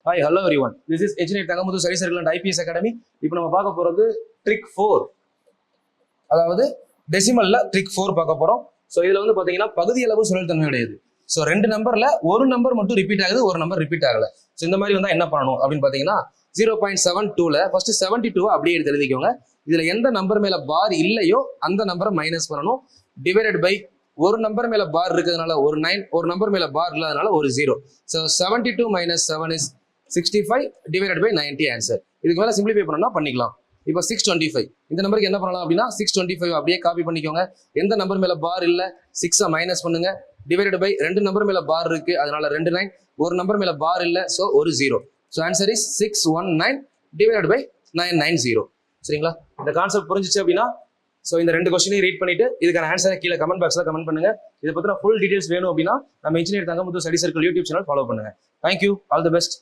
Hi, hello everyone. This is Engineer Tangamuthu Study Circle and IPS Academy. இப்போ நம்ம பார்க்க போறது ட்ரிக் 4. அதாவது டெசிமல்ல ட்ரிக் 4 பார்க்க போறோம். ஸோ இதுல வந்து பாத்தீங்கன்னா பகுதி அளவு சுழல் தன்மை உடையது. ஸோ ரெண்டு நம்பர்ல ஒரு நம்பர் மட்டும் ரிப்பீட் ஆகுது, ஒரு நம்பர் ரிப்பீட் ஆகல. ஸோ இந்த மாதிரி வந்தா என்ன பண்ணணும் அப்படின்னு பாத்தீங்கன்னா 0.72ல ஃபர்ஸ்ட் 72 அப்படியே எடுத்து எழுதிக்கோங்க. இதுல எந்த நம்பர் மேல பார் இல்லையோ அந்த நம்பரை மைனஸ் பண்ணணும். டிவைடட் பை ஒரு நம்பர் மேல பார் இருக்கிறதுனால ஒரு 9, ஒரு நம்பர் மேல பார் இல்லாதனால ஒரு 0. So 72 minus 7 is 65 divided by 90 answer. இதுக்கு மேல சிம்பிளிஃபை பண்ணா பண்ணிக்கலாம். இப்போ 625 இந்த நம்பருக்கு என்ன பண்ணலாம் அப்படின்னா 625 அப்படியே காப்பி பண்ணிக்கோங்க. எந்த நம்பர் மேல பார் இல்ல 6 மைனஸ் பண்ணுங்க. டிவைடட் பை ரெண்டு நம்பர் மேல பார் இருக்கு, அதனால 2 9, ஒரு நம்பர் மேல பார் இல்ல, ஸோ ஒரு 0. So answer is 619 divided by 990. சரிங்களா? இந்த கான்செப்ட் புரிஞ்சிச்சு அப்படின்னா ஸோ இந்த ரெண்டு கொஸ்டினையும் ரீட் பண்ணிட்டு இதுக்கான ஆன்சரை கீழே கமெண்ட் பாக்ஸ்ல கமெண்ட் பண்ணுங்க. இதை பத்தின ஃபுல் டீடைல்ஸ் வேணும் அப்படின்னா நம்ம engineer Thangamuthu study circle YouTube channel follow பண்ணுங்க. Thank you, all the best.